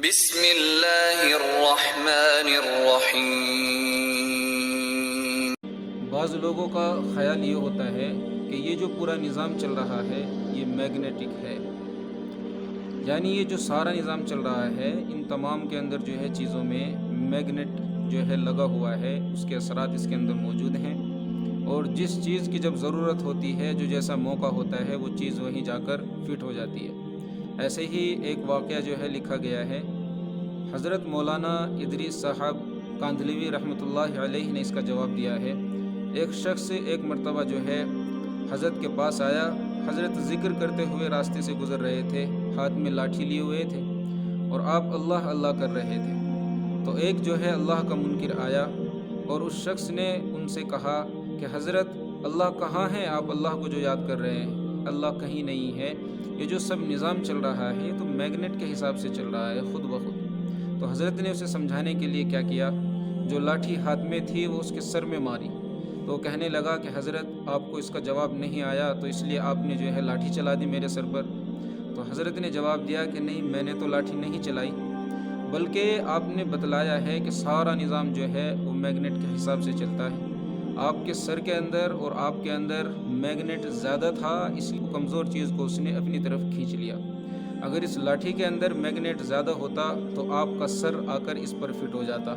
بسم اللہ الرحمن الرحیم۔ بعض لوگوں کا خیال یہ ہوتا ہے کہ یہ جو پورا نظام چل رہا ہے یہ میگنیٹک ہے، یعنی یہ جو سارا نظام چل رہا ہے ان تمام کے اندر جو ہے چیزوں میں میگنیٹ جو ہے لگا ہوا ہے، اس کے اثرات اس کے اندر موجود ہیں، اور جس چیز کی جب ضرورت ہوتی ہے، جو جیسا موقع ہوتا ہے، وہ چیز وہیں جا کر فٹ ہو جاتی ہے۔ ایسے ہی ایک واقعہ جو ہے لکھا گیا ہے، حضرت مولانا ادریس صاحب کاندھلوی رحمۃ اللہ علیہ نے اس کا جواب دیا ہے۔ ایک شخص ایک مرتبہ جو ہے حضرت کے پاس آیا، حضرت ذکر کرتے ہوئے راستے سے گزر رہے تھے، ہاتھ میں لاٹھی لیے ہوئے تھے اور آپ اللہ اللہ کر رہے تھے۔ تو ایک جو ہے اللہ کا منکر آیا اور اس شخص نے ان سے کہا کہ حضرت اللہ کہاں ہیں؟ آپ اللہ کو جو یاد کر رہے ہیں، اللہ کہیں نہیں ہے، یہ جو سب نظام چل رہا ہے تو میگنیٹ کے حساب سے چل رہا ہے خود بخود۔ تو حضرت نے اسے سمجھانے کے لیے کیا کیا، جو لاٹھی ہاتھ میں تھی وہ اس کے سر میں ماری۔ تو وہ کہنے لگا کہ حضرت آپ کو اس کا جواب نہیں آیا تو اس لیے آپ نے جو ہے لاٹھی چلا دی میرے سر پر۔ تو حضرت نے جواب دیا کہ نہیں، میں نے تو لاٹھی نہیں چلائی، بلکہ آپ نے بتلایا ہے کہ سارا نظام جو ہے وہ میگنیٹ کے حساب سے چلتا ہے۔ آپ کے سر کے اندر اور آپ کے اندر میگنیٹ زیادہ تھا، اس لیے کمزور چیز کو اس نے اپنی طرف کھینچ لیا۔ اگر اس لاٹھی کے اندر میگنیٹ زیادہ ہوتا تو آپ کا سر آ کر اس پر فٹ ہو جاتا،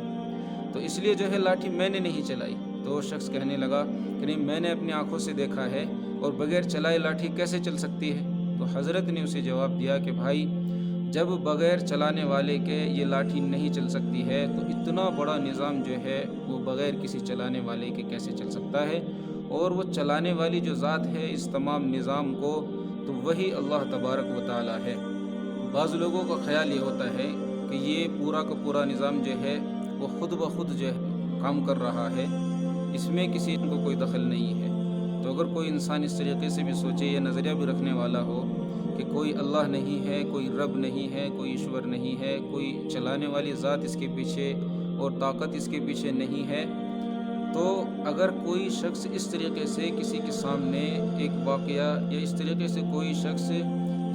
تو اس لیے جو ہے لاٹھی میں نے نہیں چلائی۔ تو وہ شخص کہنے لگا کہ نہیں، میں نے اپنی آنکھوں سے دیکھا ہے، اور بغیر چلائے لاٹھی کیسے چل سکتی ہے؟ تو حضرت نے اسے جواب دیا کہ بھائی، جب بغیر چلانے والے کے یہ لاٹھی نہیں چل سکتی ہے تو اتنا بڑا نظام جو ہے وہ بغیر کسی چلانے والے کے کیسے چل سکتا ہے؟ اور وہ چلانے والی جو ذات ہے اس تمام نظام کو، تو وہی اللہ تبارک و تعالی ہے۔ بعض لوگوں کا خیال یہ ہوتا ہے کہ یہ پورا کا پورا نظام جو ہے وہ خود بخود جو ہے کام کر رہا ہے، اس میں کسی کو کوئی دخل نہیں ہے۔ تو اگر کوئی انسان اس طریقے سے بھی سوچے، یہ نظریہ بھی رکھنے والا ہو کہ کوئی اللہ نہیں ہے، کوئی رب نہیں ہے، کوئی ایشور نہیں ہے، کوئی چلانے والی ذات اس کے پیچھے اور طاقت اس کے پیچھے نہیں ہے، تو اگر کوئی شخص اس طریقے سے کسی کے سامنے ایک واقعہ یا اس طریقے سے کوئی شخص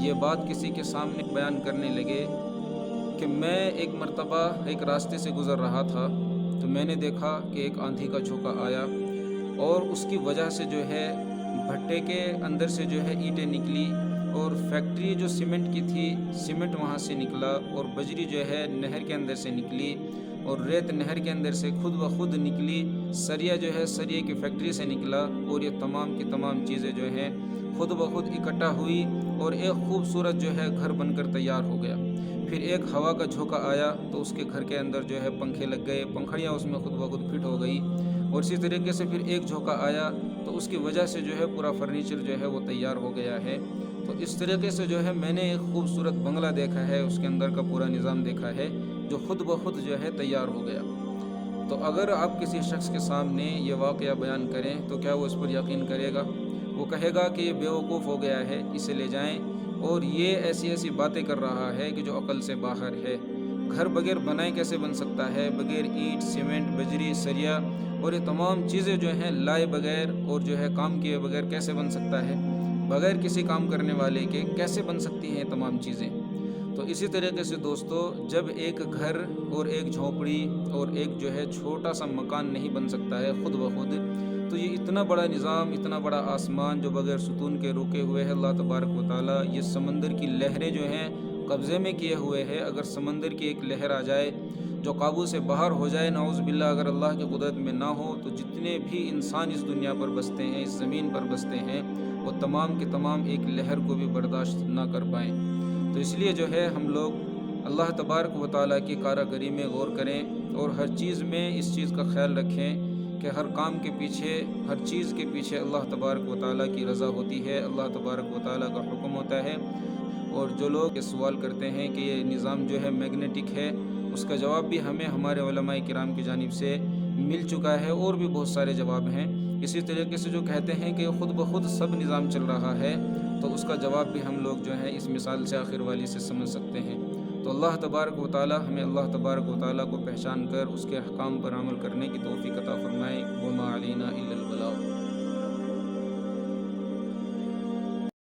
یہ بات کسی کے سامنے بیان کرنے لگے کہ میں ایک مرتبہ ایک راستے سے گزر رہا تھا تو میں نے دیکھا کہ ایک آندھی کا جھونکا آیا اور اس کی وجہ سے جو ہے بھٹے کے اندر سے جو ہے اینٹیں نکلی، اور فیکٹری جو سیمنٹ کی تھی سیمنٹ وہاں سے نکلا، اور بجری جو ہے نہر کے اندر سے نکلی، اور ریت نہر کے اندر سے خود بخود نکلی، سریا جو ہے سریے کی فیکٹری سے نکلا، اور یہ تمام کی تمام چیزیں جو ہیں خود بخود اکٹھا ہوئی اور ایک خوبصورت جو ہے گھر بن کر تیار ہو گیا۔ پھر ایک ہوا کا جھونکا آیا تو اس کے گھر کے اندر جو ہے پنکھے لگ گئے، پنکھڑیاں اس میں خود بخود فٹ ہو گئی، اور اسی طریقے سے پھر ایک جھونکا آیا تو اس کی وجہ سے جو ہے پورا فرنیچر جو ہے وہ تیار ہو گیا ہے۔ تو اس طریقے سے جو ہے میں نے ایک خوبصورت بنگلہ دیکھا ہے، اس کے اندر کا پورا نظام دیکھا ہے جو خود بخود جو ہے تیار ہو گیا۔ تو اگر آپ کسی شخص کے سامنے یہ واقعہ بیان کریں تو کیا وہ اس پر یقین کرے گا؟ وہ کہے گا کہ یہ بیوقوف ہو گیا ہے، اسے لے جائیں، اور یہ ایسی ایسی باتیں کر رہا ہے کہ جو عقل سے باہر ہے۔ گھر بغیر بنائے کیسے بن سکتا ہے؟ بغیر اینٹ، سیمنٹ، بجری، سریا اور یہ تمام چیزیں جو ہیں لائے بغیر اور جو ہے کام کیے بغیر کیسے بن سکتا ہے؟ بغیر کسی کام کرنے والے کے کیسے بن سکتی ہیں تمام چیزیں؟ تو اسی طریقے سے دوستو، جب ایک گھر اور ایک جھونپڑی اور ایک جو ہے چھوٹا سا مکان نہیں بن سکتا ہے خود بخود، تو یہ اتنا بڑا نظام، اتنا بڑا آسمان جو بغیر ستون کے روکے ہوئے ہے اللہ تبارک و تعالیٰ، یہ سمندر کی لہریں جو ہیں قبضے میں کیے ہوئے ہے۔ اگر سمندر کی ایک لہر آ جائے جو قابو سے باہر ہو جائے، نعوذ باللہ، اگر اللہ کی قدرت میں نہ ہو، تو جتنے بھی انسان اس دنیا پر بستے ہیں، اس زمین پر بستے ہیں، وہ تمام کے تمام ایک لہر کو بھی برداشت نہ کر پائیں۔ تو اس لیے جو ہے ہم لوگ اللہ تبارک و تعالیٰ کی کارآگری میں غور کریں، اور ہر چیز میں اس چیز کا خیال رکھیں کہ ہر کام کے پیچھے، ہر چیز کے پیچھے اللہ تبارک و تعالیٰ کی رضا ہوتی ہے، اللہ تبارک و تعالیٰ کا حکم ہوتا ہے۔ اور جو لوگ یہ سوال کرتے ہیں کہ یہ نظام جو ہے میگنیٹک ہے، اس کا جواب بھی ہمیں ہمارے علماء کرام کی جانب سے مل چکا ہے، اور بھی بہت سارے جواب ہیں۔ اسی طریقے سے جو کہتے ہیں کہ خود بخود سب نظام چل رہا ہے، تو اس کا جواب بھی ہم لوگ جو ہے اس مثال سے آخر والی سے سمجھ سکتے ہیں۔ تو اللہ تبارک و تعالیٰ ہمیں اللہ تبارک و تعالیٰ کو پہچان کر اس کے احکام پر عمل کرنے کی توفیق عطا فرمائے۔ وما علینا الا البلاغ۔